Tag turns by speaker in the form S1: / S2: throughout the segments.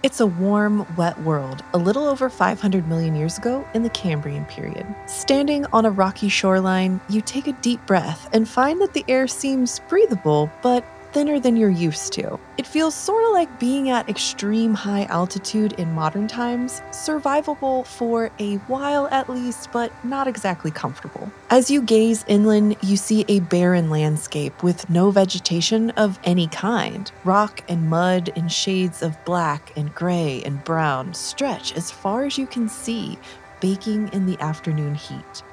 S1: It's a warm, wet world a little over 500 million years ago in the Cambrian Period. Standing on a rocky shoreline, you take a deep breath and find that the air seems breathable, but thinner than you're used to. It feels sort of like being at extreme high altitude in modern times, survivable for a while at least, but not exactly comfortable. As you gaze inland, you see a barren landscape with no vegetation of any kind. Rock and mud in shades of black and gray and brown stretch as far as you can see, baking in the afternoon heat.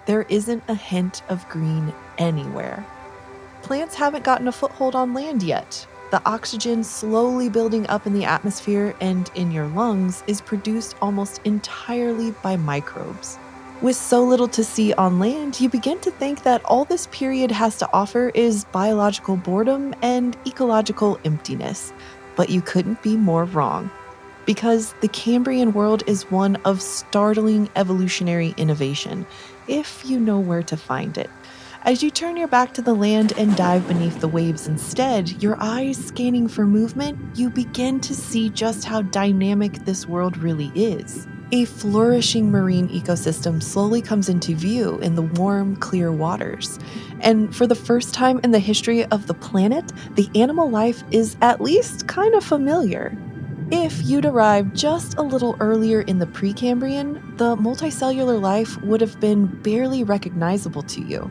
S1: There isn't a hint of green anywhere. Plants haven't gotten a foothold on land yet. The oxygen slowly building up in the atmosphere and in your lungs is produced almost entirely by microbes. With so little to see on land, you begin to think that all this period has to offer is biological boredom and ecological emptiness. But you couldn't be more wrong. Because the Cambrian world is one of startling evolutionary innovation, if you know where to find it. As you turn your back to the land and dive beneath the waves instead, your eyes scanning for movement, you begin to see just how dynamic this world really is. A flourishing marine ecosystem slowly comes into view in the warm, clear waters. And for the first time in the history of the planet, the animal life is at least kind of familiar. If you'd arrived just a little earlier in the Precambrian, the multicellular life would have been barely recognizable to you.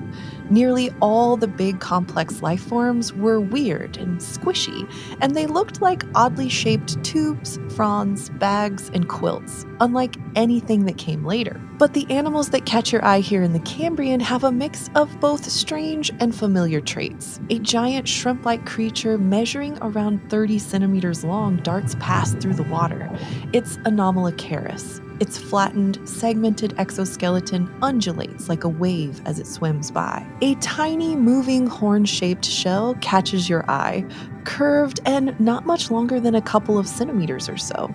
S1: Nearly all the big complex life forms were weird and squishy, and they looked like oddly shaped tubes, fronds, bags, and quilts, unlike anything that came later. But the animals that catch your eye here in the Cambrian have a mix of both strange and familiar traits. A giant shrimp-like creature measuring around 30 centimeters long darts past through the water. It's Anomalocaris. Its flattened, segmented exoskeleton undulates like a wave as it swims by. A tiny, moving, horn-shaped shell catches your eye, curved and not much longer than a couple of centimeters or so.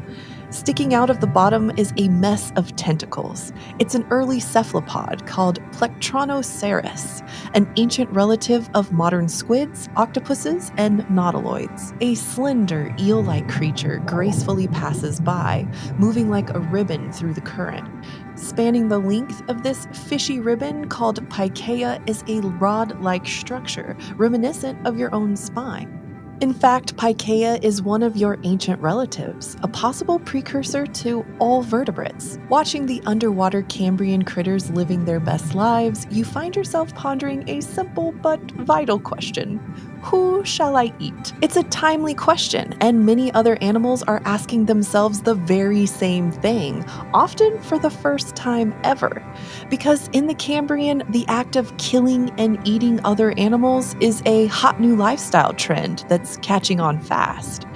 S1: Sticking out of the bottom is a mess of tentacles. It's an early cephalopod called Plectronoceras, an ancient relative of modern squids, octopuses, and nautiloids. A slender, eel-like creature gracefully passes by, moving like a ribbon through the current. Spanning the length of this fishy ribbon called Pikaea is a rod-like structure, reminiscent of your own spine. In fact, Pikaea is one of your ancient relatives, a possible precursor to all vertebrates. Watching the underwater Cambrian critters living their best lives, you find yourself pondering a simple but vital question. Who shall I eat? It's a timely question, and many other animals are asking themselves the very same thing, often for the first time ever. Because in the Cambrian, the act of killing and eating other animals is a hot new lifestyle trend that's catching on fast.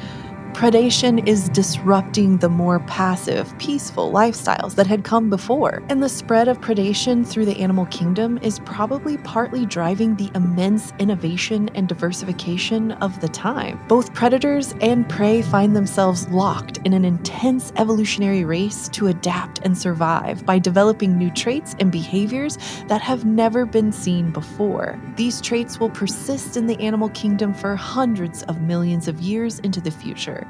S1: Predation is disrupting the more passive, peaceful lifestyles that had come before, and the spread of predation through the animal kingdom is probably partly driving the immense innovation and diversification of the time. Both predators and prey find themselves locked in an intense evolutionary race to adapt and survive by developing new traits and behaviors that have never been seen before. These traits will persist in the animal kingdom for hundreds of millions of years into the future.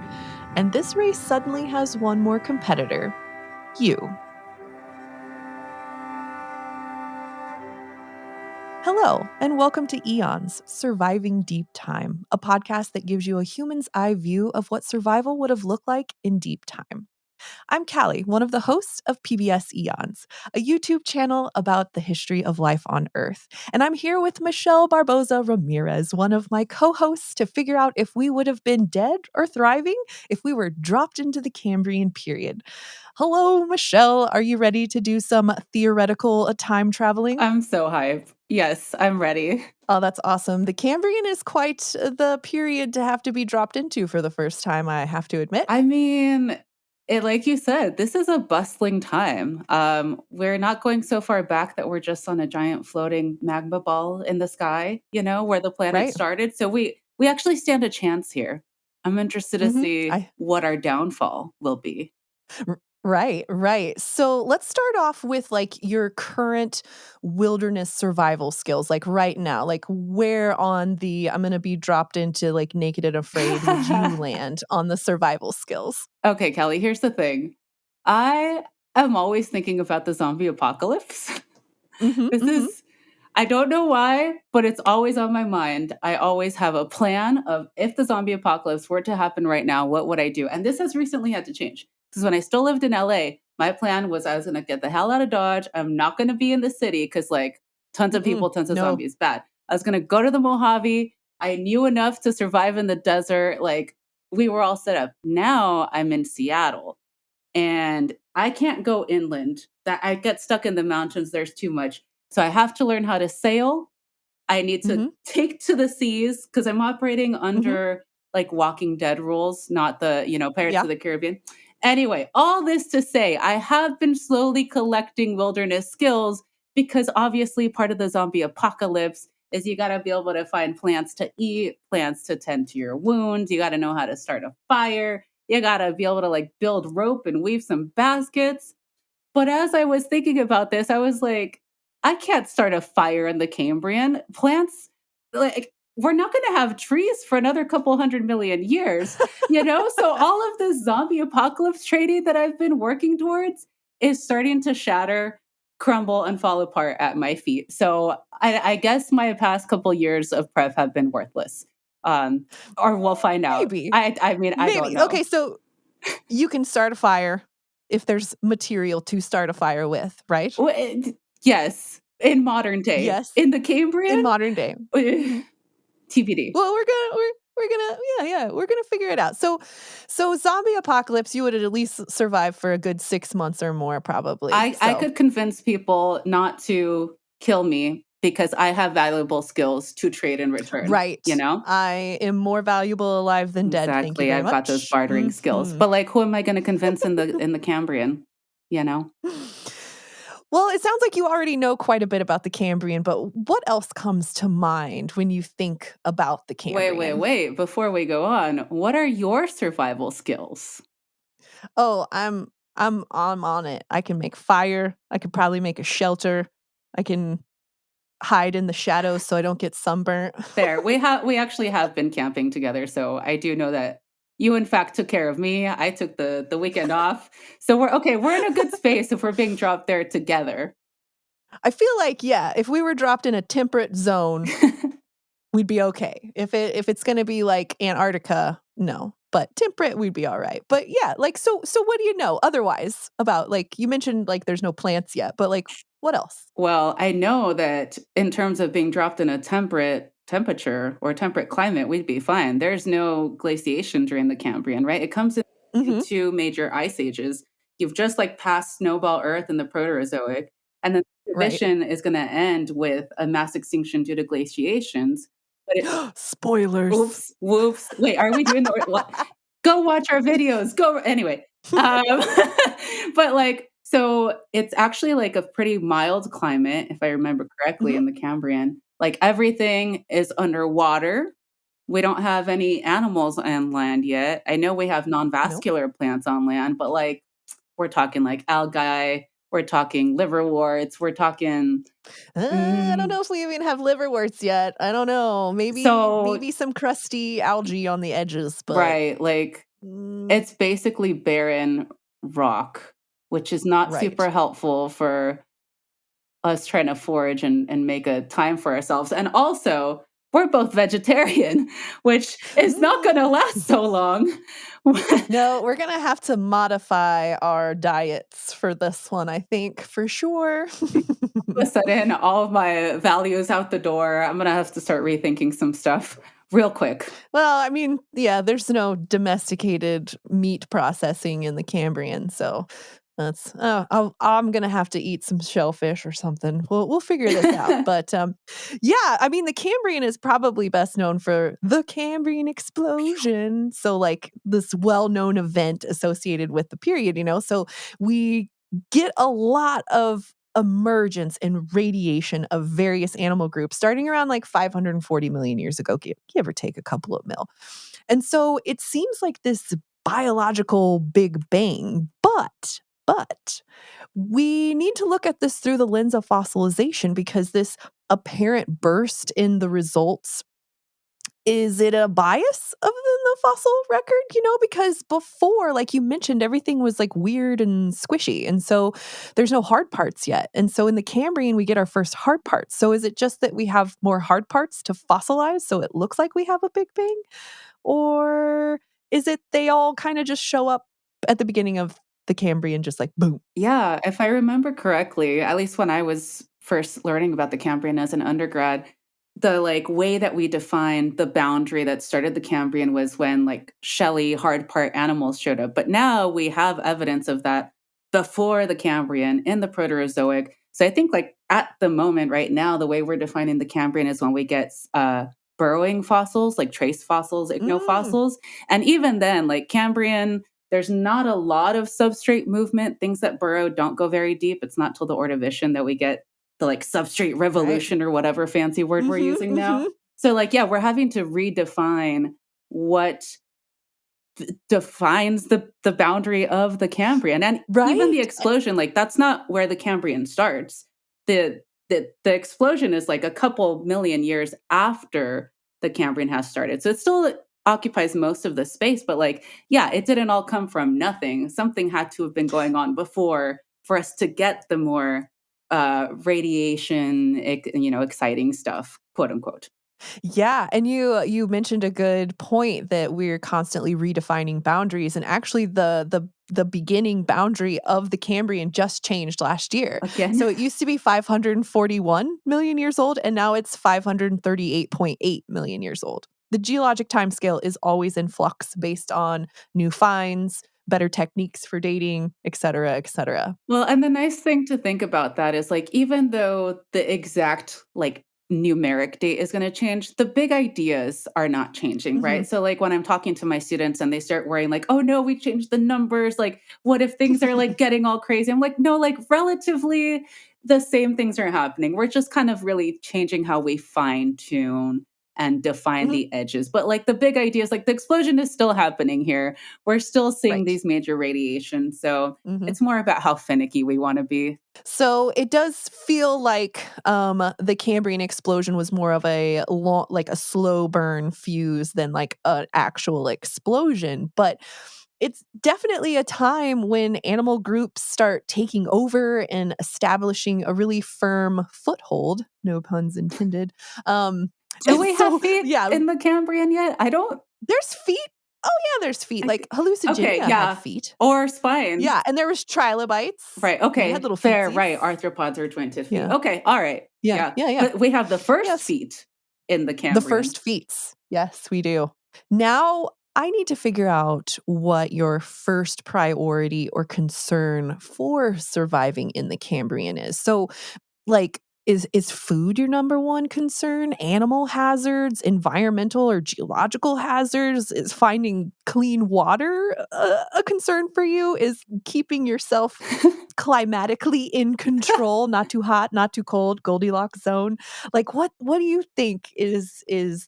S1: And this race suddenly has one more competitor: you. Hello, and welcome to Eons, Surviving Deep Time, a podcast that gives you a human's eye view of what survival would have looked like in deep time. I'm Callie, one of the hosts of PBS Eons, a YouTube channel about the history of life on Earth. And I'm here with Michelle Barboza Ramirez, one of my co-hosts, to figure out if we would have been dead or thriving if we were dropped into the Cambrian period. Hello, Michelle. Are you ready to do some theoretical time traveling?
S2: I'm so hyped. Yes, I'm ready.
S1: Oh, that's awesome. The Cambrian is quite the period to have to be dropped into for the first time, I have to admit.
S2: I mean, like you said, this is a bustling time. We're not going so far back that we're just on a giant floating magma ball in the sky, where the planet
S1: Right.
S2: started. So we actually stand a chance here. I'm interested to see
S1: I
S2: what our downfall will be.
S1: Right, right. So let's start off with like your current wilderness survival skills, like right now. Like, where on the I'm going to be dropped into like naked and afraid would you land on the survival skills?
S2: Okay, Kelly, here's the thing. I am always thinking about the zombie apocalypse.
S1: Mhm,
S2: This
S1: mhm,
S2: is I don't know why, but it's always on my mind. I always have a plan of if the zombie apocalypse were to happen right now, what would I do? And this has recently had to change. Because when I still lived in LA, my plan was I was going to get the hell out of Dodge. I'm not going to be in the city because, like, tons of
S1: mm-mm,
S2: people, tons of
S1: no.
S2: zombies, bad. I was going to go to the Mojave. I knew enough to survive in the desert. Like, we were all set up. Now I'm in Seattle and I can't go inland. That I get stuck in the mountains. There's too much. So I have to learn how to sail. I need to
S1: Mhm,
S2: take to the seas because I'm operating
S1: mhm,
S2: under like Walking Dead rules, not the, Pirates
S1: yeah.
S2: of the Caribbean. Anyway, all this to say, I have been slowly collecting wilderness skills because obviously part of the zombie apocalypse is you got to be able to find plants to eat, plants to tend to your wounds. You got to know how to start a fire. You got to be able to like build rope and weave some baskets. But as I was thinking about this, I was like, I can't start a fire in the Cambrian. Plants, like, we're not going to have trees for another couple 100 million years, you know? So all of this zombie apocalypse trading that I've been working towards is starting to shatter, crumble, and fall apart at my feet. So I guess my past couple years of prep have been worthless. Um, or we'll find out.
S1: Maybe.
S2: I mean, I don't
S1: Maybe.
S2: know.
S1: Okay, so you can start a fire if there's material to start a fire with, right?
S2: Yes, in modern day.
S1: Yes,
S2: In the
S1: in
S2: Cambrian?
S1: modern day.
S2: Eh,
S1: Mhm.
S2: TBD.
S1: Well, we're gonna yeah, we're gonna figure it out. So zombie apocalypse, you would at least survive for a good 6 months or more probably.
S2: I
S1: So,
S2: could convince people not to kill me because I have valuable skills to trade in return, you
S1: right.
S2: know?
S1: I am more valuable alive than dead. Thank you
S2: Exactly,
S1: very
S2: I've got those
S1: much.
S2: bartering skills.
S1: Mhm.
S2: But, like, who am I gonna convince in the Cambrian, you know?
S1: Well, it sounds like you already know quite a bit about the Cambrian, but what else comes to mind when you think about the
S2: Wait, wait,
S1: Cambrian?
S2: wait, before we go on, what are your survival skills?
S1: Oh, I'm on it. I can make fire. I could probably make a shelter. I can hide in the shadows so I don't get sunburnt.
S2: Fair. We actually have been camping together, so I do know that you in fact took care of me. I took the weekend off. So we're okay, we're in a good space if we're being dropped there together.
S1: I feel like, yeah, if we were dropped in a temperate zone, we'd be okay. If it's gonna be like Antarctica, no. But temperate, we'd be all right. But yeah, like so what do you know otherwise about like you mentioned like there's no plants yet, but like what else?
S2: Well, I know that in terms of being dropped in a temperate temperature or temperate climate, we'd be fine. There's no glaciation during the Cambrian, right? It comes in
S1: Mhm.
S2: two major ice ages. You've just like passed snowball Earth in the Proterozoic, and then the
S1: Right.
S2: transition is going to end with a mass extinction due to glaciations. But it,
S1: Spoilers.
S2: oops, whoops. Wait, are we doing the what? Go watch our videos. Go anyway. Um, but like, so it's actually like a pretty mild climate, if I remember correctly,
S1: Mhm.
S2: in the Cambrian. Like everything is underwater. We don't have any animals on land yet. I know we have
S1: Nope.
S2: non-vascular plants on land, but like we're talking like algae, we're talking liverworts, we're talking.
S1: I don't
S2: mm,
S1: know if we even have liverworts yet. I don't know.
S2: so
S1: Maybe some crusty algae on the edges, but
S2: right, like
S1: mm,
S2: it's basically barren rock, which is not
S1: right.
S2: super helpful for us trying to forage and make a time for ourselves. And also, we're both vegetarian, which is not
S1: Mm.
S2: gonna last so long.
S1: No, we're gonna have to modify our diets for this one, I think, for sure.
S2: All of a sudden, all of my values out the door. I'm gonna have to start rethinking some stuff real quick.
S1: Well, I mean, yeah, there's no domesticated meat processing in the Cambrian, so that's I'm gonna have to eat some shellfish or something. We'll figure this out. But yeah, I mean, the Cambrian is probably best known for the Cambrian explosion. So like this well-known event associated with the period, you know. So we get a lot of emergence and radiation of various animal groups starting around like 540 million years ago, give or take a couple of mil. And so it seems like this biological big bang, but But we need to look at this through the lens of fossilization because this apparent burst in the results, is it a bias of the fossil record? Because before, like you mentioned, everything was like weird and squishy. And so there's no hard parts yet. And so in the Cambrian, we get our first hard parts. So is it just that we have more hard parts to fossilize so it looks like we have a Big Bang? Or is it they all kind of just show up at the beginning of the Cambrian, just like boom?
S2: Yeah, if I remember correctly, at least when I was first learning about the Cambrian as an undergrad, the like way that we defined the boundary that started the Cambrian was when like shelly hard part animals showed up. But now we have evidence of that before the Cambrian in the Proterozoic. So I think like at the moment right now, the way we're defining the Cambrian is when we get burrowing fossils, like trace fossils,
S1: Mm,
S2: ichnofossils. And even then, like Cambrian, there's not a lot of substrate movement. Things that burrow don't go very deep. It's not till the Ordovician that we get the like substrate
S1: right.
S2: revolution or whatever fancy word we're
S1: Mm-hmm,
S2: using now.
S1: mm-hmm.
S2: So like, yeah, we're having to redefine what defines the boundary of the Cambrian. And even the
S1: Right.
S2: explosion, like that's not where the Cambrian starts. The explosion is like a couple million years after the Cambrian has started. So it still occupies most of the space, but like, yeah, it didn't all come from nothing. Something had to have been going on before for us to get the more radiation, exciting stuff, quote unquote.
S1: Yeah, and you mentioned a good point that we're constantly redefining boundaries, and actually the beginning boundary of the Cambrian just changed last year.
S2: Again,
S1: So it used to be 541 million years old, and now it's 538.8 million years old. The geologic timescale is always in flux based on new finds, better techniques for dating, et cetera, et cetera.
S2: well, and the nice thing to think about that is like even though the exact like numeric date is going to change, the big ideas are not changing, right?
S1: Mhm.
S2: So like when I'm talking to my students and they start worrying like, "Oh no, we changed the numbers. Like what if things are like getting all crazy?" I'm like, "No, like relatively the same things are happening. We're just kind of really changing how we fine tune and define
S1: Mhm.
S2: the edges. But like the big ideas, like the explosion is still happening here. We're still seeing
S1: Right.
S2: these major radiations. So
S1: Mhm.
S2: it's more about how finicky we wanna be.
S1: So it does feel like the Cambrian explosion was more of a long, like a slow burn fuse than like an actual explosion. But it's definitely a time when animal groups start taking over and establishing a really firm foothold. No puns intended. Um,
S2: Do
S1: and
S2: we have
S1: so,
S2: feet
S1: yeah,
S2: in the Cambrian yet? I don't
S1: there's feet. Oh yeah, there's feet.
S2: I
S1: Like
S2: thi okay,
S1: hallucigenia had
S2: yeah.
S1: feet.
S2: Or spines.
S1: Yeah, and there was trilobites.
S2: Right,
S1: They had
S2: okay,
S1: little
S2: fair,
S1: feetsies.
S2: right, arthropods are jointed feet.
S1: Yeah,
S2: Okay, alright,
S1: yeah,
S2: yeah.
S1: yeah, yeah.
S2: But we have the first
S1: Yes.
S2: feet in the
S1: The
S2: Cambrian.
S1: first feats. Yes, we do. Now, I need to figure out what your first priority or concern for surviving in the Cambrian is. So, like, is food your number one concern? Animal hazards, environmental or geological hazards? Is finding clean water a concern for you? Is keeping yourself climatically in control, not too hot, not too cold, Goldilocks zone? Like what do you think is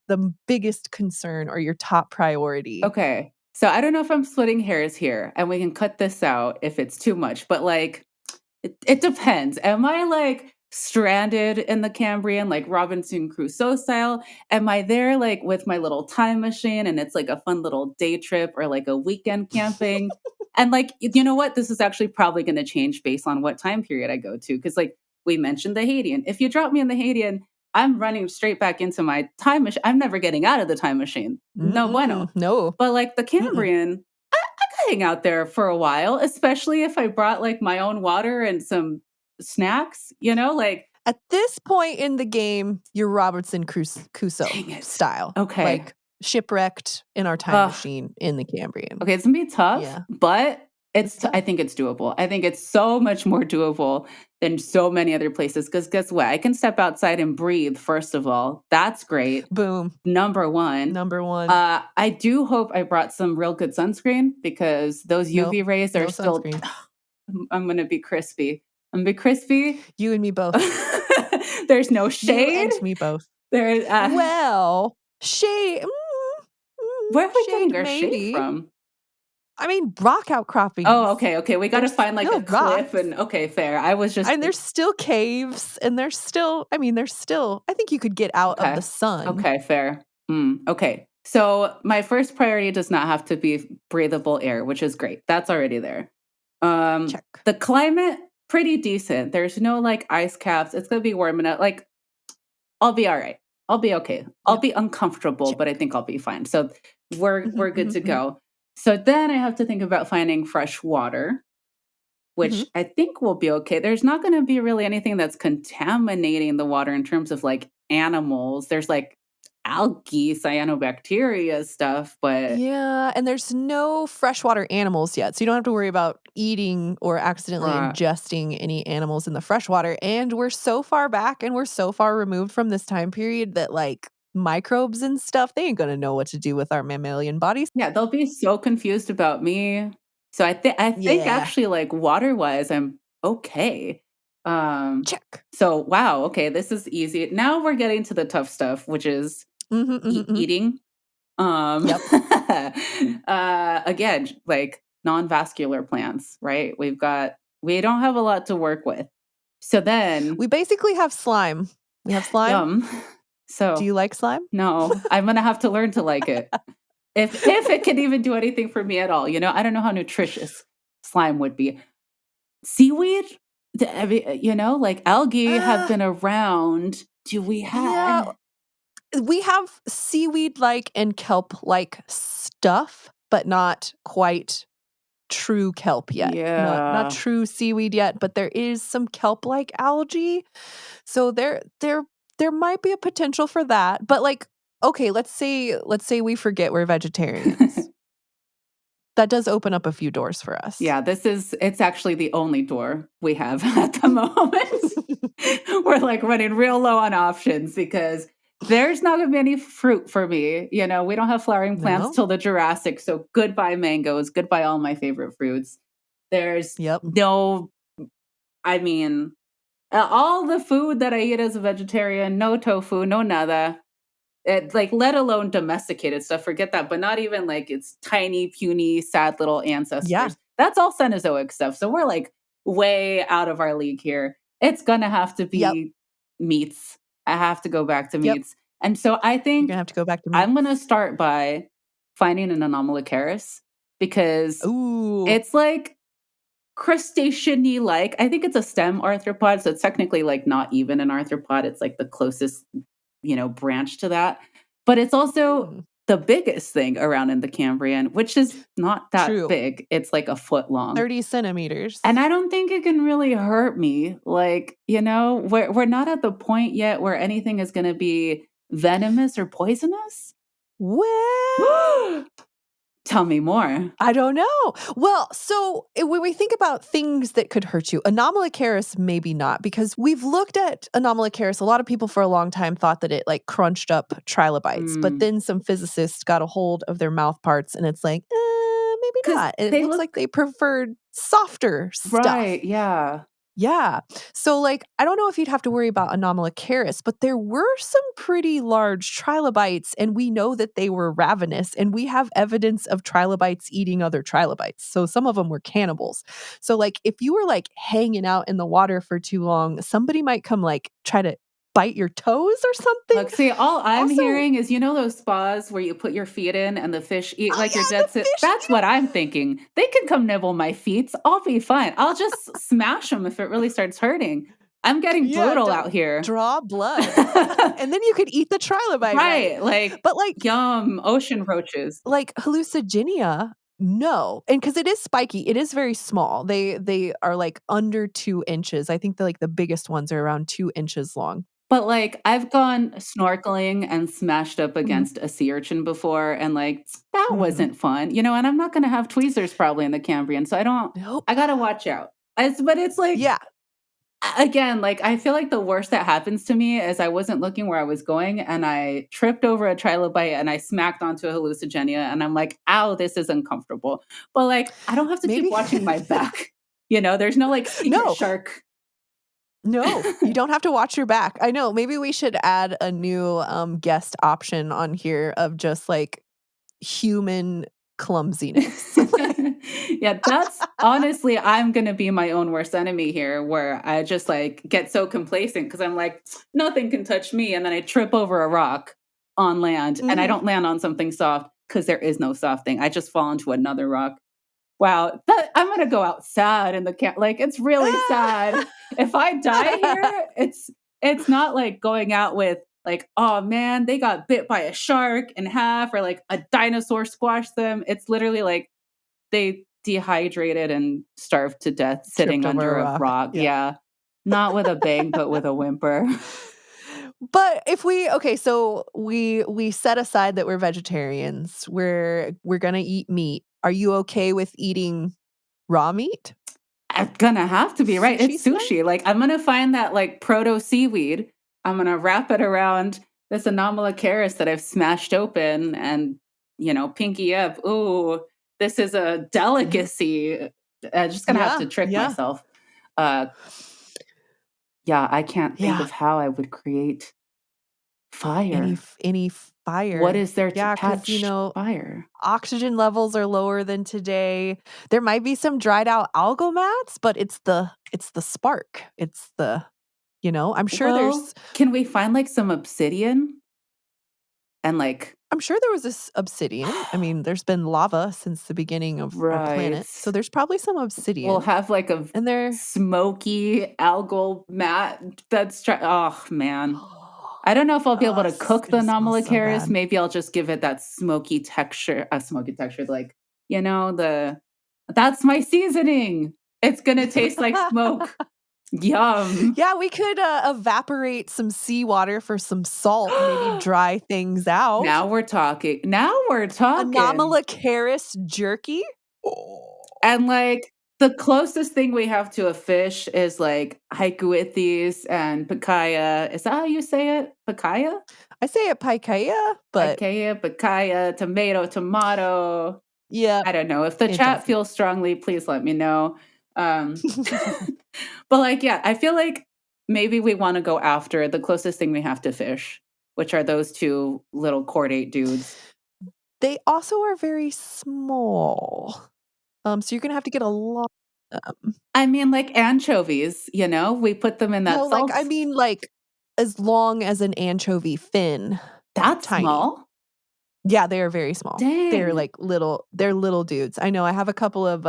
S1: the biggest concern or your top priority?
S2: Okay, so I don't know if I'm splitting hairs here, and we can cut this out if it's too much, but, like, it depends. Am I like stranded in the Cambrian, like Robinson Crusoe style? Am I there like with my little time machine and it's like a fun little day trip or like a weekend camping? And like, you know what? This is actually probably going to change based on what time period I go to. Cause like we mentioned the Hadean. If you drop me in the Hadean, I'm running straight back into my time machine. I'm never getting out of the time machine. No
S1: Mm-mm,
S2: bueno.
S1: no.
S2: But like the
S1: Mm-mm.
S2: Cambrian, hang out there for a while, especially if I brought like my own water and some snacks, like,
S1: At this point in the game, you're Robertson Crusoe
S2: dang it.
S1: style,
S2: Okay.
S1: like shipwrecked in our time
S2: Ugh.
S1: machine in the Cambrian.
S2: Okay, it's gonna be tough,
S1: Yeah,
S2: but
S1: it's tough.
S2: I think it's doable. I think it's so much more doable than so many other places. Because guess what? I can step outside and breathe, first of all. That's great.
S1: Boom.
S2: Number one.
S1: Number one.
S2: I do hope I brought some real good sunscreen because those
S1: Nope.
S2: UV rays
S1: No
S2: are still
S1: sunscreen.
S2: I'm gonna be crispy. I'm gonna be crispy.
S1: You and me both.
S2: There's no
S1: You
S2: shade.
S1: and me both.
S2: There,
S1: Well, shade.
S2: where are we getting
S1: Shade
S2: our shade
S1: maybe.
S2: from?
S1: I mean, rock outcroppings.
S2: Oh, okay. We got to
S1: There's
S2: find like a
S1: still
S2: cliff
S1: rocks.
S2: and okay, fair. I was just
S1: And there's still caves, and there's still, I think you could get out of the
S2: okay.
S1: sun.
S2: Okay, fair. Okay. So my first priority does not have to be breathable air, which is great. That's already there.
S1: Check.
S2: The climate, pretty decent. There's no like ice caps. It's gonna be warm enough. Like I'll be all right. I'll be okay. I'll
S1: Yep.
S2: be uncomfortable, but I
S1: Check.
S2: think I'll be fine. So we're good to
S1: Mhm.
S2: go. So then I have to think about finding fresh water, which
S1: Mhm.
S2: I think will be okay. There's not going to be really anything that's contaminating the water in terms of like animals. There's like algae, cyanobacteria stuff, but
S1: Yeah, and there's no freshwater animals yet, so you don't have to worry about eating or accidentally
S2: right.
S1: ingesting any animals in the freshwater, and we're so far back and we're so far removed from this time period that, like, microbes and stuff, they ain't gonna know what to do with our mammalian bodies.
S2: Yeah, they'll be so confused about me. So I think
S1: Yeah.
S2: actually like water-wise I'm okay. Um
S1: Check.
S2: so wow, okay, this is easy. Now we're getting to the tough stuff, which is
S1: Mhm, mhm, mhm.
S2: eating. Um
S1: Yep.
S2: again, like non-vascular plants, right? We don't have a lot to work with. So then,
S1: We basically have slime. We have slime.
S2: yum.
S1: Do
S2: So
S1: you like slime?
S2: no, I'm gonna have to learn to like it. If it can even do anything for me at all, I don't know how nutritious slime would be. Seaweed? Like algae have
S1: Uh,
S2: been around. Do we
S1: yeah,
S2: have
S1: we have seaweed-like and kelp-like stuff, but not quite true kelp yet. Not
S2: Yeah.
S1: true seaweed yet, but there is some kelp-like algae. So there might be a potential for that. But like, okay, let's say we forget we're vegetarians. That does open up a few doors for us.
S2: Yeah, it's actually the only door we have at the moment. We're like running real low on options because there's not gonna be any fruit for me. We don't have flowering plants
S1: No?
S2: till the Jurassic, so goodbye mangoes, goodbye all my favorite fruits. There's
S1: Yep.
S2: no I mean, all the food that I eat as a vegetarian, no tofu, no nada. Like, let alone domesticated stuff, forget that, but not even like its tiny, puny, sad little
S1: Yeah.
S2: ancestors. That's all Cenozoic stuff. So we're like way out of our league here. It's gonna have to
S1: Yep.
S2: be meats. I have to go back to
S1: Yep.
S2: meats. And so I
S1: You're
S2: think
S1: gonna have to go back to
S2: I'm gonna
S1: meats.
S2: start by finding an Anomalocaris because
S1: Ooh.
S2: it's like crustacean-y like. I think it's a stem arthropod, so it's technically like not even an arthropod. It's like the closest branch to that. But it's also
S1: Hmm.
S2: the biggest thing around in the Cambrian, which is not that
S1: True.
S2: big. It's like a foot long.
S1: 30 centimeters.
S2: And I don't think it can really hurt me. Like, we're not at the point yet where anything is going to be venomous or poisonous.
S1: Well,
S2: Tell me more.
S1: I don't know. Well, so when we think about things that could hurt you, Anomalocaris maybe not, because we've looked at Anomalocaris. A lot of people for a long time thought that it like crunched up trilobites, but
S2: Mm.
S1: then some physicists got a hold of their mouth parts and it's like, maybe
S2: 'Cause
S1: not. It
S2: they
S1: looks like
S2: look
S1: they preferred softer stuff.
S2: right. Yeah.
S1: Yeah. So, like, I don't know if you'd have to worry about Anomalocaris, but there were some pretty large trilobites, and we know that they were ravenous, and we have evidence of trilobites eating other trilobites. So, some of them were cannibals. So, like, if you were like hanging out in the water for too long, somebody might come like try to bite your toes or something.
S2: Look, see, all I'm
S1: Also,
S2: hearing is those spas where you put your feet in and the fish eat
S1: oh
S2: like your
S1: yeah,
S2: dead
S1: the
S2: sit.
S1: fish
S2: That's what I'm thinking. They can come nibble my feet. I'll be fine. I'll just smash them if it really starts hurting. I'm getting
S1: yeah,
S2: brutal out
S1: don't
S2: here.
S1: draw blood. And then you could eat the trilobite, right?
S2: Right. Like,
S1: But like
S2: yum, ocean roaches.
S1: hallucigenia, no, and because it is spiky, it is very small. They are, like, under 2 inches. I think the biggest ones are around 2 inches long.
S2: But like, I've gone snorkeling and smashed up
S1: Mhm,
S2: against a sea urchin before, and like, that
S1: mhm.
S2: wasn't fun, and I'm not going to have tweezers probably in the Cambrian. So
S1: Nope.
S2: I got to watch out. But it's like,
S1: Yeah,
S2: again, like, I feel like the worst that happens to me is I wasn't looking where I was going and I tripped over a trilobite and I smacked onto a hallucigenia and I'm like, ow, this is uncomfortable. But like, I don't have to keep
S1: maybe
S2: watching my back. There's no like secret
S1: No,
S2: shark.
S1: no, you don't have to watch your back. I know, maybe we should add a new, guest option on here of just, like, human clumsiness.
S2: Yeah, that's honestly, I'm gonna be my own worst enemy here, where I just like get so complacent because I'm like, nothing can touch me, and then I trip over a rock on land, and I
S1: Mhm.
S2: don't land on something soft because there is no soft thing. I just fall into another rock. Wow, I'm gonna go out sad in the camp. Like it's really sad. If I die here, it's not like going out with like, oh man, they got bit by a shark in half, or like a dinosaur squashed them. It's literally like they dehydrated and starved to death sitting
S1: Tripped over
S2: under
S1: a
S2: a
S1: rock.
S2: rock.
S1: Yeah.
S2: Yeah. Not with a bang, but with a whimper.
S1: But if we okay, so we set aside that we're vegetarians. We're gonna eat meat. Are you okay with eating raw meat?
S2: I'm gonna have to be, right?
S1: Sushi
S2: It's
S1: style?
S2: sushi. Like I'm gonna find that like proto seaweed. I'm gonna wrap it around this Anomalocaris that I've smashed open and pinky up. Ooh, this is a
S1: Yeah.
S2: delicacy. I'm just gonna have to
S1: Yeah.
S2: trick
S1: Yeah.
S2: myself. Uh yeah, I can't think
S1: Yeah.
S2: of how I would create fire.
S1: Any
S2: What
S1: fire.
S2: is there to
S1: Yeah, because
S2: catch fire?
S1: oxygen levels are lower than today. There might be some dried out algal mats, but it's the spark. It's I'm sure
S2: Well,
S1: there's
S2: can we find like some obsidian and like
S1: I'm sure there was this obsidian. I mean, there's been lava since the beginning of our
S2: right.
S1: planet. So there's probably some
S2: We'll
S1: obsidian.
S2: have like a
S1: And there
S2: smoky algal mat that's oh man. I don't know if I'll be able
S1: oh,
S2: to cook the
S1: it smells so
S2: Anomalocaris.
S1: bad.
S2: Maybe I'll just give it that smoky texture, like, the that's my seasoning. It's gonna taste like smoke. Yum.
S1: Yeah, we could evaporate some seawater for some salt, maybe dry things out.
S2: Now we're talking. Now we're talking.
S1: Anomalocaris jerky. Oh.
S2: And like the closest thing we have to a fish is like Haikuithis and Picaya. Is that how you say it? Picaya?
S1: I say it paikaya, but
S2: Picaya, tomato.
S1: yeah,
S2: I don't know. If the
S1: it
S2: chat
S1: doesn't.
S2: feels strongly, please let me know. Um, but like, yeah, I feel like maybe we want to go after the closest thing we have to fish, which are those two little chordate dudes.
S1: They also are very small. So you're gonna have to get a lot of them.
S2: I mean, like anchovies, we put them in
S1: No,
S2: that
S1: like, I
S2: salt.
S1: mean, like, as long as an anchovy fin.
S2: That's
S1: Tiny.
S2: small.
S1: Yeah, they are very small. They're,
S2: Dang.
S1: like, they're little dudes. I know I have a couple of,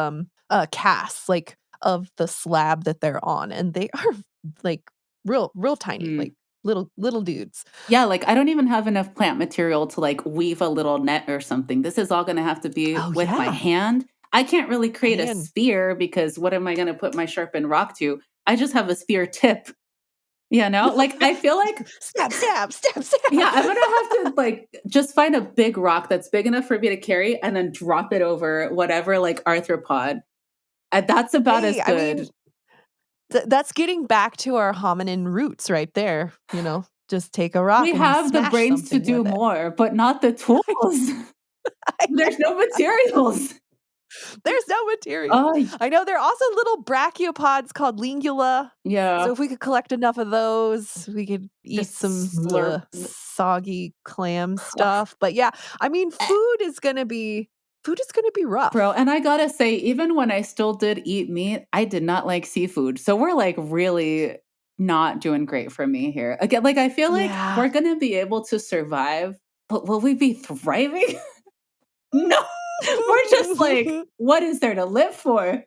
S1: casts, like, of the slab that they're on, and they are, like, real tiny,
S2: Hmm.
S1: like, little dudes.
S2: Yeah, like I don't even have enough plant material to like weave a little net or something. This is all going to have to be
S1: Oh,
S2: with my
S1: yeah.
S2: hand. I can't really create a
S1: Man.
S2: spear because what am I going to put my sharpened rock to? I just have a spear tip, Like I feel like
S1: Stab, stab, stab, stab.
S2: yeah, I'm going to have to like just find a big rock that's big enough for me to carry and then drop it over whatever like arthropod. That's about as
S1: Hey, I mean,
S2: good.
S1: that's getting back to our hominin roots right there, Just take a rock
S2: We
S1: and
S2: have the
S1: smash
S2: brains to
S1: something
S2: do
S1: with it.
S2: more, but not the tools.
S1: I
S2: There's no materials.
S1: There's no materials.
S2: Oh,
S1: I know there are also little brachiopods called lingula.
S2: yeah.
S1: So if we could collect enough of those, we could eat
S2: Just
S1: some
S2: slurp.
S1: soggy clam stuff. But yeah, I mean, food is gonna be
S2: Bro,
S1: rough.
S2: and I gotta say, even when I still did eat meat, I did not like seafood. So we're like really not doing great for me here. Again, like I feel like
S1: Yeah.
S2: we're gonna be able to survive, but will we be thriving? No. We're just like, what is there to live for?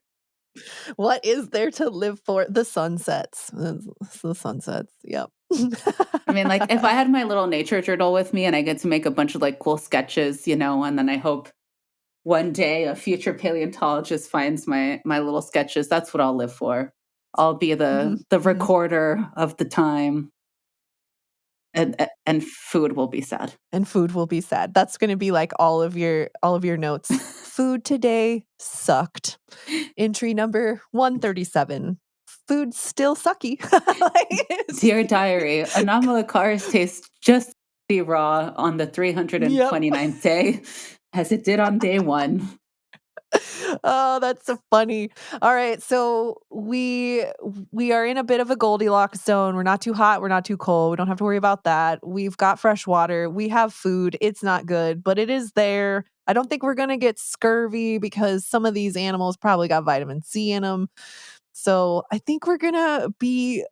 S1: What is there to live for? The sunsets. The sunsets. Yep.
S2: I mean, like if I had my little nature journal with me and I get to make a bunch of like cool sketches, and then I hope one day a future paleontologist finds my little sketches. That's what I'll live for. I'll be the
S1: Mhm,
S2: the
S1: mhm.
S2: recorder of the time, and food will be sad.
S1: And food will be sad. That's gonna be like all of your notes. Food today sucked. Entry number 137. Food still sucky.
S2: Dear diary, Anomalocaris tastes just be raw on the
S1: Yep.
S2: 329th day as it did on day one.
S1: Oh, that's so funny. All right, so we are in a bit of a Goldilocks zone. We're not too hot, we're not too cold. We don't have to worry about that. We've got fresh water. We have food. It's not good, but it is there. I don't think we're gonna get scurvy because some of these animals probably got vitamin C in them. So I think we're gonna be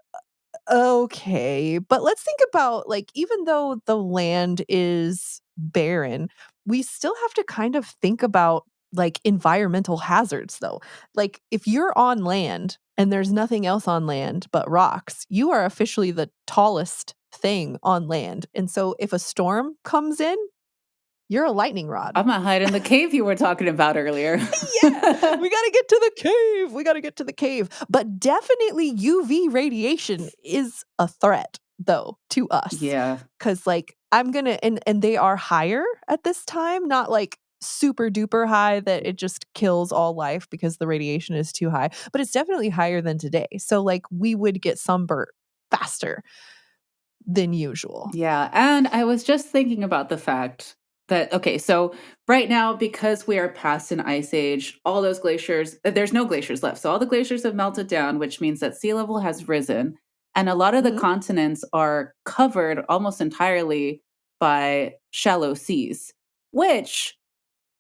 S1: okay. But let's think about like even though the land is barren, we still have to kind of think about like environmental hazards though. Like if you're on land and there's nothing else on land but rocks, you are officially the tallest thing on land. And so if a storm comes in, you're a lightning rod.
S2: I'm gonna hide in the cave you were talking about earlier.
S1: Yeah, we gotta get to the cave. We gotta get to the cave. But definitely UV radiation is a threat, though, to us.
S2: Yeah.
S1: Cause like I'm gonna and they are higher at this time, not like super duper high that it just kills all life because the radiation is too high, but it's definitely higher than today. So like we would get sunburnt faster than usual.
S2: Yeah. And I was just thinking about the fact that, okay, so right now, because we are past an ice age, all those glaciers, there's no glaciers left. So all the glaciers have melted down, which means that sea level has risen. And a lot of the
S1: Mhm.
S2: continents are covered almost entirely by shallow seas, which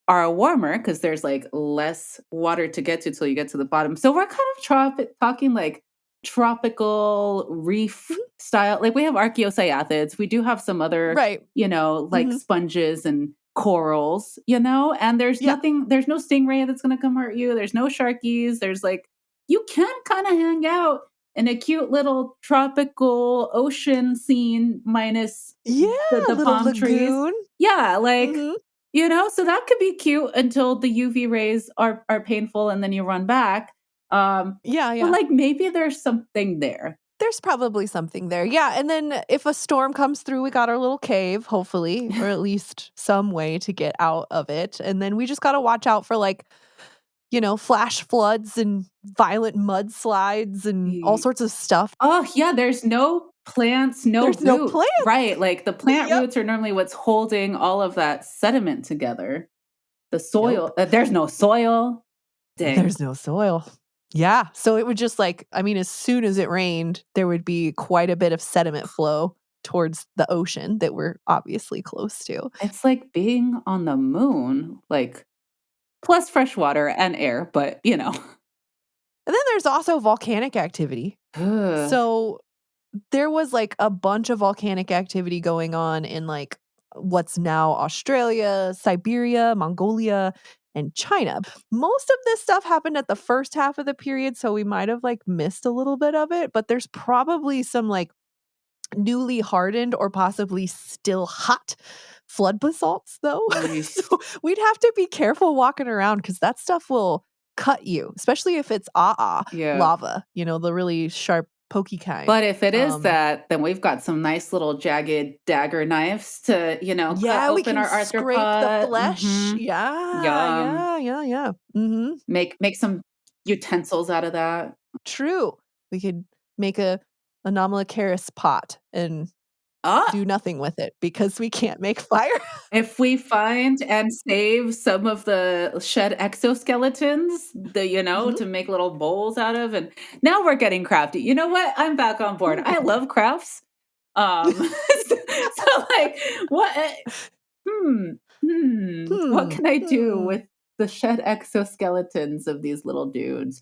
S2: are warmer because there's like less water to get to till you get to the bottom. So we're kind of talking like tropical reef
S1: Mhm.
S2: style. Like we have archaeocyathids. We do have some other,
S1: Right.
S2: like
S1: Mhm.
S2: sponges and corals, and there's
S1: Yeah.
S2: nothing, there's no stingray that's going to come hurt you. There's no sharkies. There's like, you can kind of hang out in a cute little tropical ocean scene minus
S1: Yeah,
S2: the
S1: little
S2: palm trees.
S1: lagoon.
S2: Yeah, like
S1: Mhm.
S2: so that could be cute until the UV rays are painful and then you run back.
S1: Yeah,
S2: But
S1: yeah.
S2: like maybe there's something there.
S1: There's probably something there. Yeah, and then if a storm comes through, we got our little cave, hopefully, or at least some way to get out of it. And then we just got to watch out for like, flash floods and violent mudslides and all
S2: Ye-
S1: sorts of stuff.
S2: Oh, yeah, there's no plants, no
S1: There's no
S2: roots.
S1: plants.
S2: Right, like the plant
S1: Yep.
S2: roots are normally what's holding all of that sediment together. The
S1: Nope.
S2: soil, there's no soil. Dang.
S1: There's no soil. Yeah. So it would just like, I mean, as soon as it rained, there would be quite a bit of sediment flow towards the ocean that we're obviously close to.
S2: It's like being on the moon, like plus fresh water and air, but.
S1: And then there's also volcanic activity.
S2: Ugh.
S1: So there was like a bunch of volcanic activity going on in like what's now Australia, Siberia, Mongolia, and China. Most of this stuff happened at the first half of the period, so we might have like missed a little bit of it, but there's probably some like newly hardened or possibly still hot flood basalts though.
S2: Nice.
S1: So we'd have to be careful walking around because that stuff will cut you, especially if it's
S2: Yeah.
S1: lava, the really sharp, pokey kind.
S2: But if it is that, then we've got some nice little jagged dagger knives to, cut
S1: Yeah, we
S2: open
S1: can
S2: our
S1: scrape the
S2: arthropod.
S1: flesh. Yeah,
S2: Yum.
S1: yeah, yeah, yeah. Mhm.
S2: Make some utensils out of that.
S1: True. We could make a anomalocaris pot and
S2: Ah,
S1: do nothing with it because we can't make fire.
S2: if we find and save some of the shed exoskeletons,
S1: Mhm.
S2: to make little bowls out of, and now we're getting crafty. You know what? I'm back on board. I love crafts. So like, what? Hmm. What
S1: Hmm,
S2: can I do
S1: hmm.
S2: with the shed exoskeletons of these little dudes?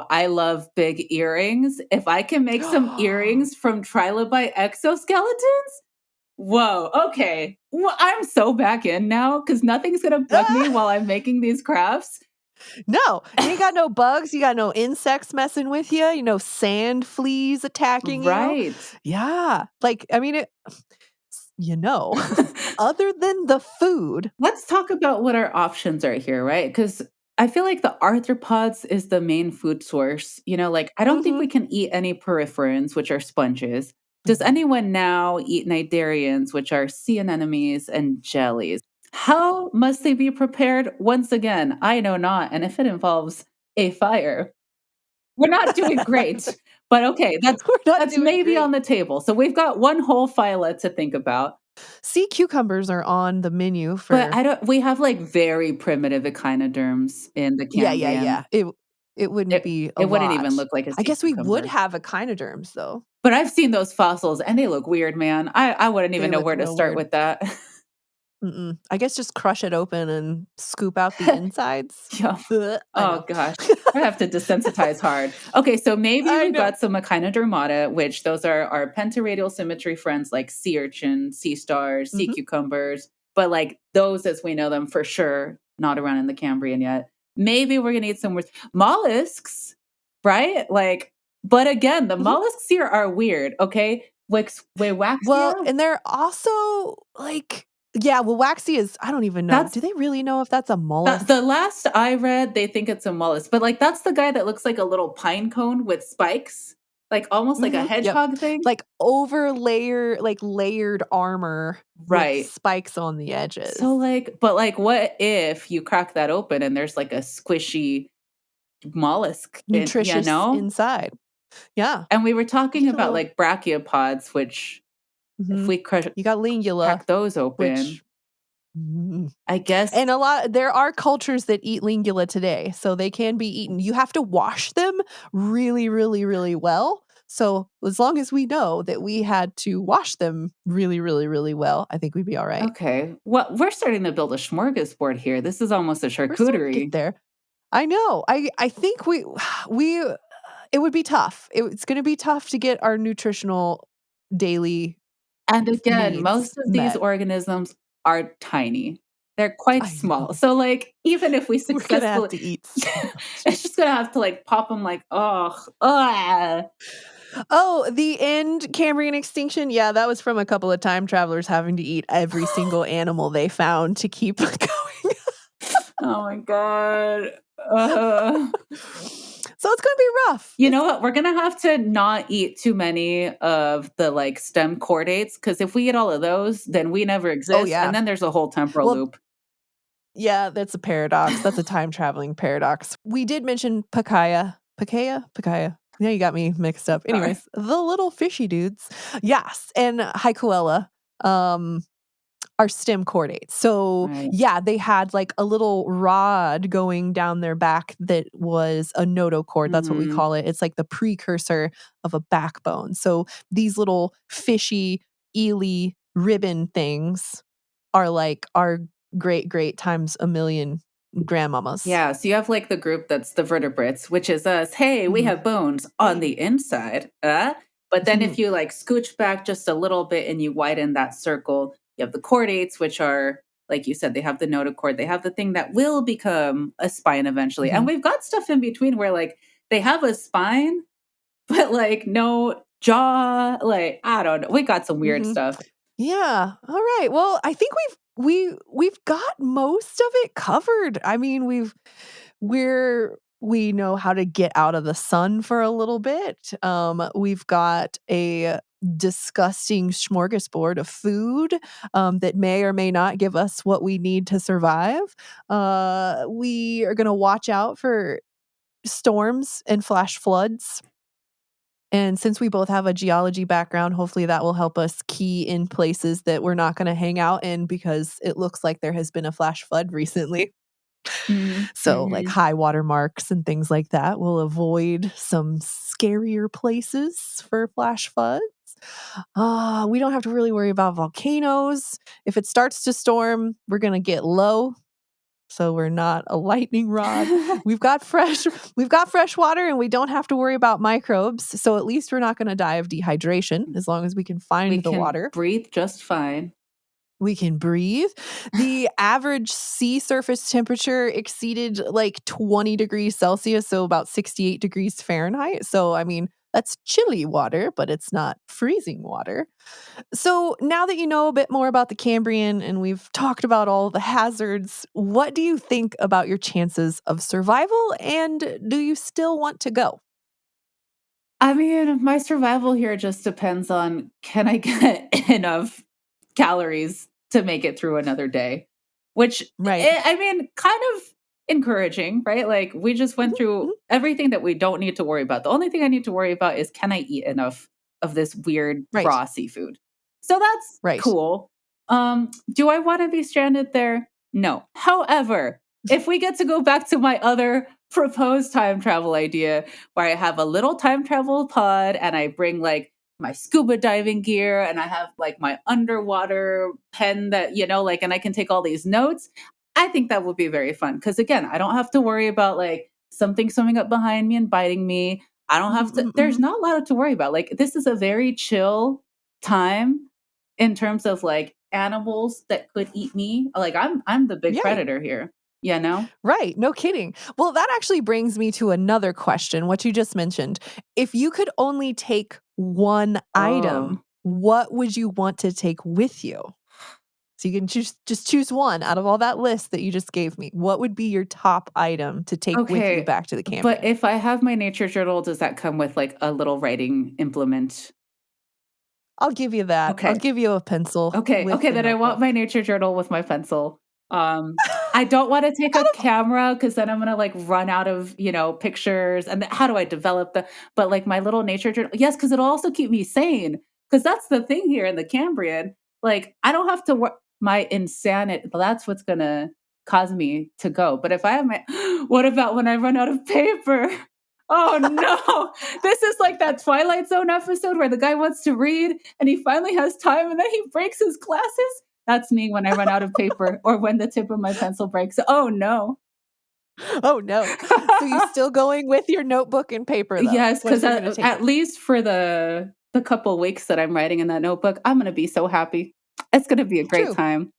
S2: I love big earrings. If I can make some earrings from trilobite exoskeletons, whoa, okay. Well, I'm so back in now because nothing's gonna bug me
S1: Ah!
S2: while I'm making these crafts.
S1: No, you ain't got no bugs, you got no insects messing with you, sand fleas attacking you.
S2: Right.
S1: Yeah, like, I mean, you know, other than the food.
S2: Let's talk about what our options are here, right? Because I feel like the arthropods is the main food source. Like I don't think
S1: Mhm.
S2: we can eat any peripherans, which are sponges. Does anyone now eat cnidarians, which are sea anemones and jellies? How must they be prepared? Once again, I know not. And if it involves a fire, we're not doing great. But okay, that's
S1: We're not
S2: that's
S1: doing
S2: maybe
S1: great.
S2: on the table. So we've got one whole phyla to think about.
S1: Sea cucumbers are on the menu
S2: But
S1: for.
S2: we have like very primitive echinoderms in the
S1: Yeah.
S2: Cambrian.
S1: It wouldn't
S2: It
S1: be a
S2: it wouldn't even
S1: lot.
S2: look like a
S1: I
S2: sea
S1: guess we would
S2: cucumber.
S1: have echinoderms, though.
S2: But I've seen those fossils and they look weird, man. I wouldn't even
S1: They
S2: know
S1: look
S2: where to
S1: real
S2: start
S1: weird.
S2: with that.
S1: I guess just crush it open and scoop out the insides.
S2: Yeah.
S1: Ugh, I
S2: Oh
S1: know.
S2: gosh. I have to desensitize hard. Okay, so maybe
S1: I
S2: we've
S1: know.
S2: got some Echinodermata, which those are our pentaradial symmetry friends like sea urchin, sea stars, sea
S1: Mhm.
S2: cucumbers, but like those as we know them for sure, not around in the Cambrian yet. Maybe we're gonna eat some with mollusks, right? Like, but again, the
S1: Mhm.
S2: mollusks here are weird, okay?
S1: Well,
S2: Waxia,
S1: and they're also, like, yeah, well, waxy is, I don't even know.
S2: that's
S1: Do they really know if that's a
S2: the
S1: mollusk?
S2: last I read, they think it's a mollusk, but, like, that's the guy that looks like a little pine cone with spikes, like, almost like a
S1: Yep.
S2: hedgehog thing?
S1: Like, layered armor with
S2: Right.
S1: spikes on the edges.
S2: So, like but, like, what if you crack that open and there's, like, a squishy mollusk in you
S1: Nutritious
S2: know?
S1: inside. Yeah.
S2: And we were talking
S1: Eat a
S2: about,
S1: little.
S2: like, brachiopods, which if
S1: Mhm.
S2: we
S1: You got lingula,
S2: crack those open,
S1: which. Mhm.
S2: I guess
S1: And there are cultures that eat lingula today, so they can be eaten. You have to wash them really, really, really well. So, as long as we know that we had to wash them really, really, really well, I think we'd be alright.
S2: okay. Well, we're starting to build a smorgasbord here. This is almost a
S1: We're starting to get
S2: charcuterie.
S1: there. I know. I think we it would be tough. It's gonna be tough to get our nutritional daily
S2: And again,
S1: needs
S2: most of these
S1: met.
S2: organisms are tiny. They're quite
S1: I
S2: small.
S1: know.
S2: So, like, even if we
S1: We're gonna have
S2: successfully
S1: to eat so much.
S2: it's just gonna have to, like, pop them like, oh, ugh.
S1: Oh, the end Cambrian extinction? Yeah, that was from a couple of time travelers having to eat every single animal they found to keep going.
S2: Oh my god. Uh.
S1: So it's gonna be rough.
S2: You know what? We're gonna have to not eat too many of the, like, stem chordates, because if we eat all of those, then we never
S1: Oh,
S2: exist, and
S1: yeah.
S2: then there's a whole temporal
S1: Well,
S2: loop.
S1: yeah, that's a paradox. That's a time traveling paradox. We did mention Pacaya. Pacaya? Pacaya. Yeah, you got me mixed up.
S2: Sorry.
S1: Anyways, the little fishy dudes. Yes, and Hycoella. Um Are stem chordates. So,
S2: Right.
S1: yeah, they had, like, a little rod going down their back that was a notochord, that's what we
S2: Mhm.
S1: call it. It's like the precursor of a backbone. So, these little fishy, eely ribbon things are, like, our great times a million grandmamas.
S2: Yeah, so you have like the group that's the vertebrates, which is us. Hey, we
S1: Mhm.
S2: have bones on
S1: Hey.
S2: the inside. But then if you like scooch back just a little bit and you widen that circle, you have the chordates, which are, like you said, they have the notochord. They have the thing that will become a spine eventually. And
S1: Mhm.
S2: we've got stuff in between where like they have a spine, but like no jaw. Like, I don't know. We got some weird
S1: Mhm.
S2: stuff.
S1: Yeah. All right. Well, I think we've got most of it covered. I mean, we know how to get out of the sun for a little bit. We've got a disgusting smorgasbord of food that may or may not give us what we need to survive. We are going to watch out for storms and flash floods. And since we both have a geology background, hopefully that will help us key in places that we're not going to hang out in because it looks like there has been a flash flood recently. So, like
S2: Mm-hmm.
S1: high water marks and things like that, we'll avoid some scarier places for flash floods. We don't have to really worry about volcanoes. If it starts to storm, we're going to get low. So we're not a lightning rod. We've got fresh we've got fresh water and we don't have to worry about microbes. So at least we're not going to die of dehydration as long as we can
S2: We
S1: find the
S2: can
S1: water.
S2: breathe just fine.
S1: We can breathe. The average sea surface temperature exceeded like 20 degrees Celsius, so about 68 degrees Fahrenheit. So, I mean, that's chilly water, but it's not freezing water. So, now that you know a bit more about the Cambrian and we've talked about all the hazards, what do you think about your chances of survival? And do you still want to go?
S2: I mean, my survival here just depends on can I get enough calories to make it through another day, which
S1: Right.
S2: I mean, kind of encouraging, right? Like we just
S1: Mhm,
S2: went through
S1: mhm.
S2: everything that we don't need to worry about. The only thing I need to worry about is can I eat enough of this weird
S1: Right.
S2: raw seafood? So that's
S1: Right.
S2: cool. Do I want to be stranded there? No. However, if we get to go back to my other proposed time travel idea, where I have a little time travel pod and I bring like my scuba diving gear and I have like my underwater pen that, like, and I can take all these notes, I think that would be very fun. Cause again, I don't have to worry about like something swimming up behind me and biting me. I don't have to, there's not a lot to worry about. Like, this is a very chill time in terms of like animals that could eat me. Like, I'm the big predator here,
S1: Right. No kidding. Well, that actually brings me to another question, what you just mentioned. If you could only take one item,
S2: Oh.
S1: what would you want to take with you? So you can just choose one out of all that list that you just gave me. What would be your top item to take with you
S2: Okay.
S1: back to the
S2: But
S1: Cambrian?
S2: if I have my nature journal, does that come with like a little writing implement?
S1: I'll give you that. I'll
S2: Okay.
S1: give you a pencil
S2: Okay.
S1: with
S2: Okay.
S1: the
S2: Then I want
S1: notebook.
S2: my nature journal with my pencil. I don't want to take
S1: Out
S2: a
S1: of
S2: camera because then I'm gonna like run out of pictures. And how do I develop the? But like my little nature journal, yes, because it'll also keep me sane. Because that's the thing here in the Cambrian. Like I don't have to work my insanity. That's what's gonna cause me to go. But if I have my, what about when I run out of paper? Oh no. This is like that Twilight Zone episode where the guy wants to read and he finally has time and then he breaks his glasses. That's me when I run out of paper or when the tip of my pencil breaks. Oh no.
S1: Oh, no. So you still going with your notebook and paper, though?
S2: Yes, because
S1: Wherever you're gonna
S2: at,
S1: take it.
S2: at least for the couple weeks that I'm writing in that notebook, I'm gonna be so happy. It's gonna be a great
S1: True.
S2: time.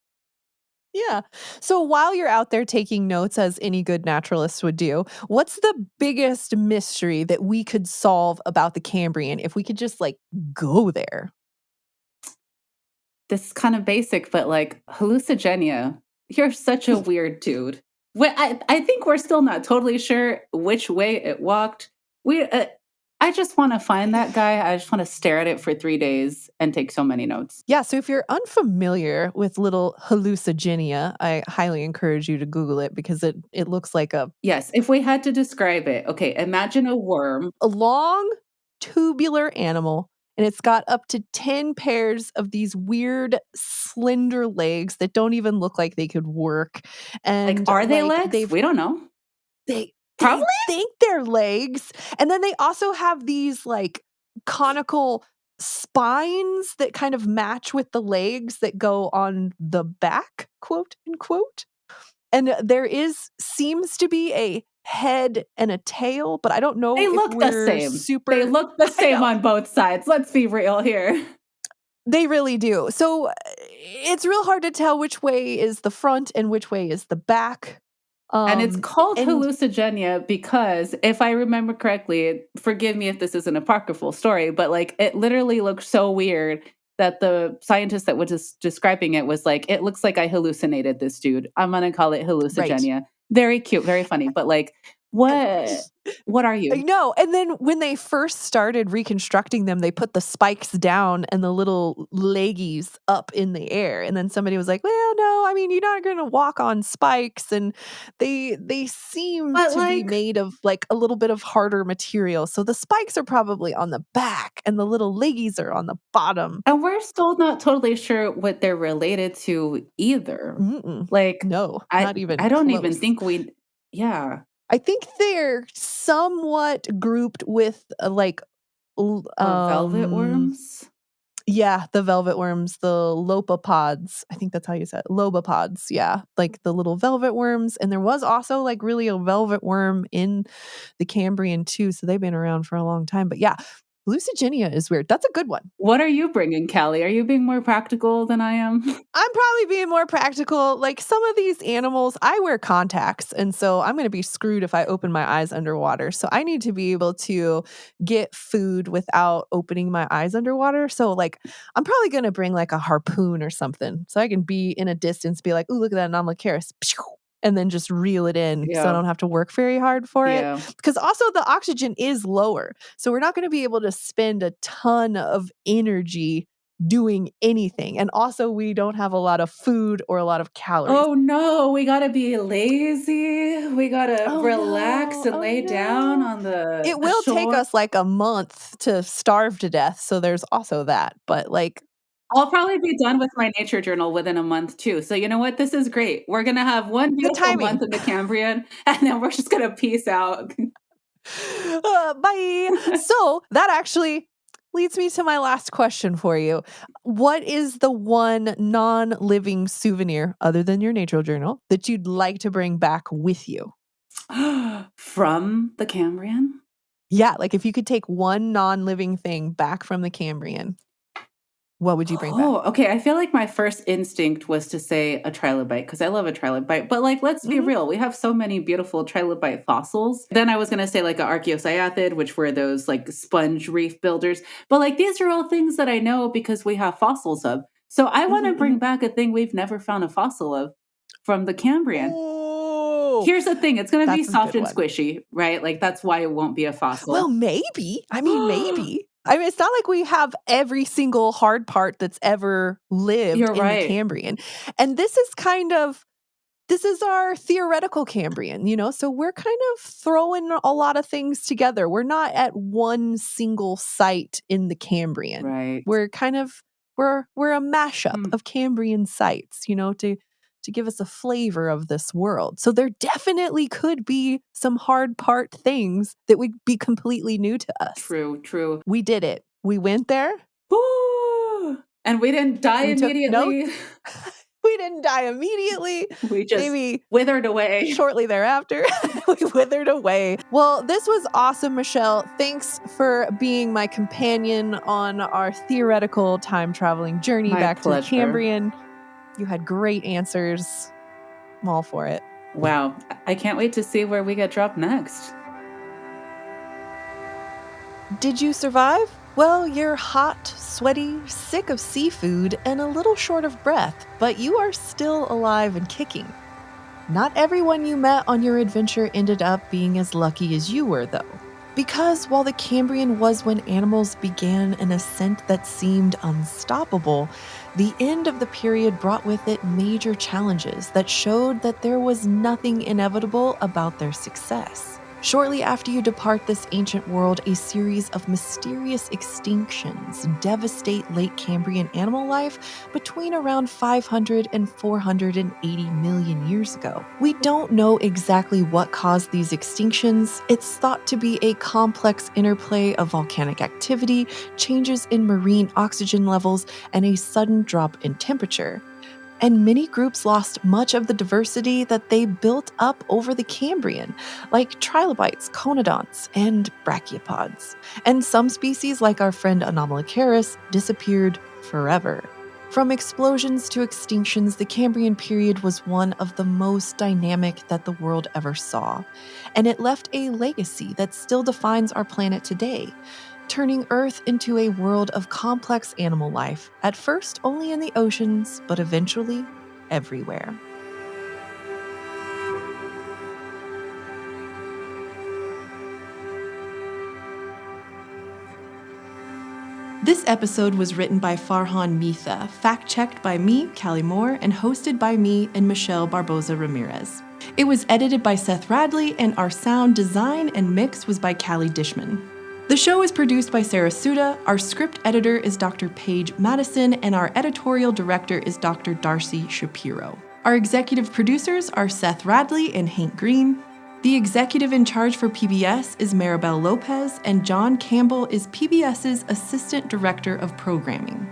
S1: Yeah. So while you're out there taking notes, as any good naturalist would do, what's the biggest mystery that we could solve about the Cambrian if we could just like go there?
S2: This is kind of basic, but like hallucigenia, you're such a weird dude. I think we're still not totally sure which way it walked. I just want to find that guy. I just want to stare at it for 3 days and take so many notes.
S1: Yeah, so if you're unfamiliar with little hallucigenia, I highly encourage you to Google it because it looks like
S2: Yes, if we had to describe it, okay, imagine a worm.
S1: a long tubular animal, and it's got up to 10 pairs of these weird slender legs that don't even look like they could work.
S2: Like,
S1: And
S2: are they
S1: like
S2: legs? We don't know.
S1: they
S2: Probably.
S1: think they're legs, and then they also have these, like, conical spines that kind of match with the legs that go on the back, quote, unquote, and there seems to be a head and a tail, but I don't
S2: They
S1: know if
S2: look the
S1: we're
S2: same. They
S1: super
S2: look the
S1: I
S2: same
S1: know,
S2: on both sides. Let's be real here.
S1: they really do. So, it's real hard to tell which way is the front and which way is the back,
S2: And it's called
S1: and
S2: hallucigenia because if I remember correctly, forgive me if this is an apocryphal story, but like it literally looks so weird that the scientist that was just describing it was like, it looks like I hallucinated this dude. I'm gonna call it
S1: right.
S2: hallucigenia. Very cute, very funny. But like, what what are
S1: I
S2: you?
S1: know, and then when they first started reconstructing them, they put the spikes down and the little leggies up in the air, and then somebody was like, "Well, no, I mean, you're not gonna walk on spikes," and they seem
S2: But
S1: to be
S2: like,
S1: made of, like, a little bit of harder material, so the spikes are probably on the back, and the little leggies are on the bottom.
S2: and we're still not totally sure what they're related to either.
S1: Mm-mm.
S2: Like,
S1: No,
S2: I
S1: not even
S2: I don't even
S1: close.
S2: think yeah.
S1: I think they're somewhat grouped with, l
S2: Velvet worms?
S1: yeah, the velvet worms, the lopopods. I think that's how you said it. Lobopods, yeah, like the little velvet worms, and there was also, like, really a velvet worm in the Cambrian too, so they've been around for a long time, but yeah, Hallucigenia is weird. That's a good one.
S2: What are you bringing, Callie? Are you being more practical than I am?
S1: I'm probably being more practical. Like some of these animals, I wear contacts, and so I'm gonna be screwed if I open my eyes underwater. So I need to be able to get food without opening my eyes underwater. So like I'm probably gonna bring like a harpoon or something so I can be in a distance, be like, "Ooh, look at that Anomalocaris," and then just reel it in so I
S2: Yeah,
S1: don't have to work very hard for it.
S2: yeah.
S1: Because also the oxygen is lower. So we're not gonna be able to spend a ton of energy doing anything. And also, we don't have a lot of food or a lot of calories.
S2: Oh no, we gotta be lazy. We gotta
S1: Oh
S2: relax
S1: no,
S2: and
S1: oh
S2: lay down
S1: no.
S2: on the
S1: It
S2: the
S1: will take
S2: shore.
S1: us like a month to starve to death. So there's also that. But like,
S2: I'll probably be done with my nature journal within a month too. So you know what? This is great. We're gonna have one
S1: Good
S2: beautiful
S1: timing.
S2: month in the Cambrian, and then we're just gonna peace out.
S1: Bye. So that actually leads me to my last question for you. What is the one non-living souvenir other than your nature journal that you'd like to bring back with you?
S2: From the Cambrian?
S1: Yeah, like if you could take one non-living thing back from the Cambrian, what would you bring back?
S2: Oh, okay. I feel like my first instinct was to say a trilobite because I love a trilobite. But like, let's be
S1: Mhm.
S2: real, we have so many beautiful trilobite fossils. Then I was gonna say like an archaeocyathid, which were those like sponge reef builders. But like, these are all things that I know because we have fossils of. So I want to
S1: Mhm,
S2: bring
S1: mhm.
S2: back a thing we've never found a fossil of from the Cambrian.
S1: Oh,
S2: Here's the thing, it's gonna be
S1: that's a
S2: soft
S1: good
S2: and
S1: one.
S2: squishy, right? Like that's why it won't be a
S1: Well,
S2: fossil.
S1: maybe. I mean, maybe. I mean, it's not like we have every single hard part that's ever lived
S2: You're
S1: in the
S2: right.
S1: Cambrian. And this is our theoretical Cambrian, so we're kind of throwing a lot of things together. We're not at one single site in the Cambrian.
S2: Right.
S1: We're kind of we're a mashup
S2: Hmm.
S1: of Cambrian sites, to give us a flavor of this world. So there definitely could be some hard part things that would be completely new to us.
S2: True, true.
S1: We did it. We went there.
S2: Woo! And we didn't die
S1: We took notes.
S2: immediately.
S1: We didn't die immediately.
S2: We just
S1: Maybe
S2: withered away.
S1: shortly thereafter, we withered away. Well, this was awesome, Michelle. Thanks for being my companion on our theoretical time traveling journey
S2: My
S1: back to the
S2: pleasure.
S1: Cambrian. You had great answers. I'm all for it.
S2: Wow. I can't wait to see where we get dropped next.
S1: Did you survive? Well, you're hot, sweaty, sick of seafood, and a little short of breath, but you are still alive and kicking. Not everyone you met on your adventure ended up being as lucky as you were, though. Because while the Cambrian was when animals began an ascent that seemed unstoppable, the end of the period brought with it major challenges that showed that there was nothing inevitable about their success. Shortly after you depart this ancient world, a series of mysterious extinctions devastate late Cambrian animal life between around 500 and 480 million years ago. We don't know exactly what caused these extinctions. It's thought to be a complex interplay of volcanic activity, changes in marine oxygen levels, and a sudden drop in temperature. And many groups lost much of the diversity that they built up over the Cambrian, like trilobites, conodonts, and brachiopods. And some species, like our friend Anomalocaris, disappeared forever. From explosions to extinctions, the Cambrian period was one of the most dynamic that the world ever saw. And it left a legacy that still defines our planet today, turning Earth into a world of complex animal life, at first only in the oceans, but eventually everywhere. This episode was written by Farhan Mehta, fact-checked by me, Callie Moore, and hosted by me and Michelle Barboza Ramirez. It was edited by Seth Radley, and our sound design and mix was by Callie Dishman. The show is produced by Sarah Suda, our script editor is Dr. Paige Madison, and our editorial director is Dr. Darcy Shapiro. Our executive producers are Seth Radley and Hank Green. The executive in charge for PBS is Maribel Lopez, and John Campbell is PBS's Assistant Director of Programming.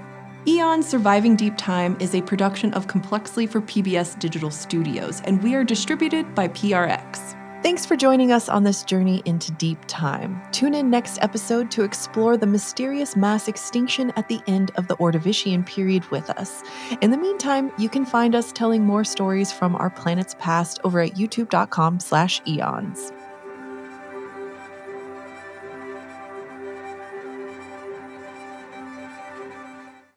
S1: Eons Surviving Deep Time is a production of Complexly for PBS Digital Studios, and we are distributed by PRX. Thanks for joining us on this journey into deep time. Tune in next episode to explore the mysterious mass extinction at the end of the Ordovician period with us. In the meantime, you can find us telling more stories from our planet's past over at youtube.com/eons.